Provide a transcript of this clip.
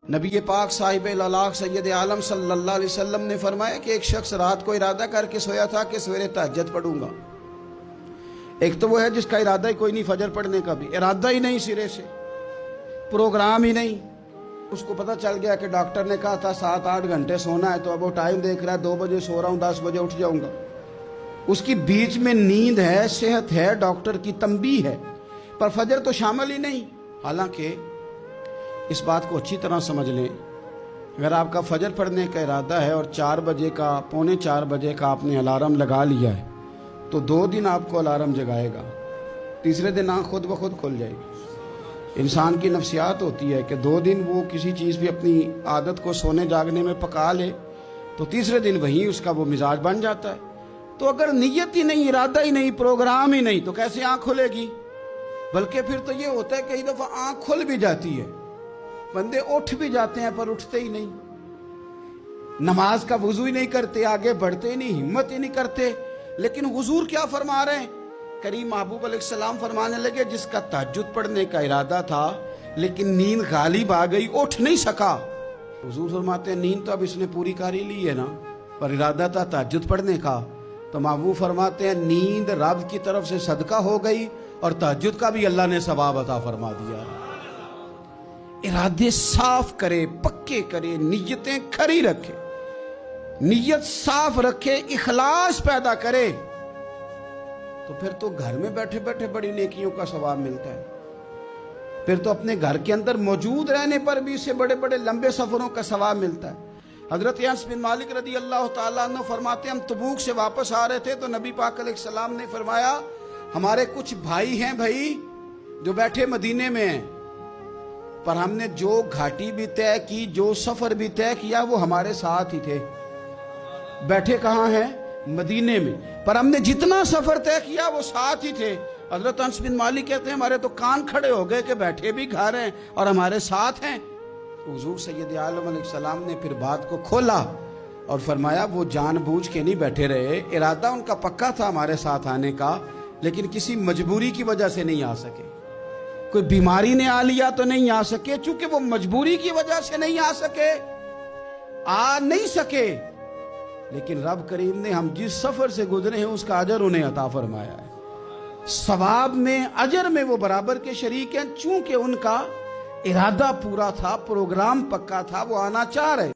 نبی پاک صاحب الالاق سید عالم صلی اللہ علیہ وسلم نے فرمایا کہ ایک شخص رات کو ارادہ کر کے سویا تھا کہ سویرے تہجد پڑھوں گا۔ ایک تو وہ ہے جس کا ارادہ ہی کوئی نہیں، فجر پڑھنے کا بھی ارادہ ہی نہیں، سرے سے پروگرام ہی نہیں۔ اس کو پتہ چل گیا کہ ڈاکٹر نے کہا تھا 7-8 گھنٹے سونا ہے، تو اب وہ ٹائم دیکھ رہا ہے 2 بجے سو رہا ہوں، 10 بجے اٹھ جاؤں گا۔ اس کی بیچ میں نیند ہے، صحت ہے، ڈاکٹر کی تنبیہ ہے، پر فجر تو شامل ہی نہیں۔ حالانکہ اس بات کو اچھی طرح سمجھ لیں، اگر آپ کا فجر پڑھنے کا ارادہ ہے اور 4 بجے کا 3:45 بجے کا آپ نے الارم لگا لیا ہے، تو 2 دن آپ کو الارم جگائے گا، تیسرے دن آنکھ خود بخود کھل جائے گی۔ انسان کی نفسیات ہوتی ہے کہ 2 دن وہ کسی چیز بھی اپنی عادت کو سونے جاگنے میں پکا لے تو تیسرے دن وہیں اس کا وہ مزاج بن جاتا ہے۔ تو اگر نیت ہی نہیں، ارادہ ہی نہیں، پروگرام ہی نہیں، تو کیسے آنکھ کھلے گی؟ بلکہ پھر تو یہ ہوتا ہے کئی دفعہ آنکھ کھل بھی جاتی ہے، بندے اٹھ بھی جاتے ہیں پر اٹھتے ہی نہیں، نماز کا وضو ہی نہیں کرتے، آگے بڑھتے ہی نہیں، ہمت ہی نہیں کرتے۔ لیکن حضور کیا فرما رہے ہیں؟ کریم محبوب علیہ السلام فرمانے لگے جس کا تہجد پڑھنے کا ارادہ تھا لیکن نیند غالب آ گئی، اٹھ نہیں سکا۔ حضور فرماتے ہیں نیند تو اب اس نے پوری کر ہی لی ہے نا، پر ارادہ تھا تہجد پڑھنے کا۔ تو محبوب فرماتے ہیں نیند رب کی طرف سے صدقہ ہو گئی اور تہجد کا بھی اللہ نے ثواب عطا فرما دیا۔ ارادے صاف کرے، پکے کرے، نیتیں کھری رکھے، نیت صاف رکھے، اخلاص پیدا کرے، تو پھر تو گھر میں بیٹھے بیٹھے بڑی نیکیوں کا ثواب ملتا ہے۔ پھر تو اپنے گھر کے اندر موجود رہنے پر بھی اسے بڑے بڑے لمبے سفروں کا ثواب ملتا ہے۔ حضرت انس بن مالک رضی اللہ تعالیٰ عنہ فرماتے ہیں ہم تبوک سے واپس آ رہے تھے تو نبی پاک علیہ السلام نے فرمایا ہمارے کچھ بھائی ہیں بھائی جو بیٹھے مدینے میں ہیں، پر ہم نے جو گھاٹی بھی طے کی، جو سفر بھی طے کیا، وہ ہمارے ساتھ ہی تھے۔ بیٹھے کہاں ہیں؟ مدینے میں، پر ہم نے جتنا سفر طے کیا وہ ساتھ ہی تھے۔ حضرت انس بن مالک کہتے ہیں ہمارے تو کان کھڑے ہو گئے کہ بیٹھے بھی گھر ہیں اور ہمارے ساتھ ہیں۔ حضور سید عالم علیہ السلام نے پھر بات کو کھولا اور فرمایا وہ جان بوجھ کے نہیں بیٹھے رہے، ارادہ ان کا پکا تھا ہمارے ساتھ آنے کا، لیکن کسی مجبوری کی وجہ سے نہیں آ سکے۔ کوئی بیماری نے آ لیا تو نہیں آ سکے، چونکہ وہ مجبوری کی وجہ سے نہیں آ سکے، آ نہیں سکے، لیکن رب کریم نے ہم جس سفر سے گزرے ہیں اس کا اجر انہیں عطا فرمایا ہے۔ ثواب میں، اجر میں وہ برابر کے شریک ہیں، چونکہ ان کا ارادہ پورا تھا، پروگرام پکا تھا، وہ آنا چاہ رہے۔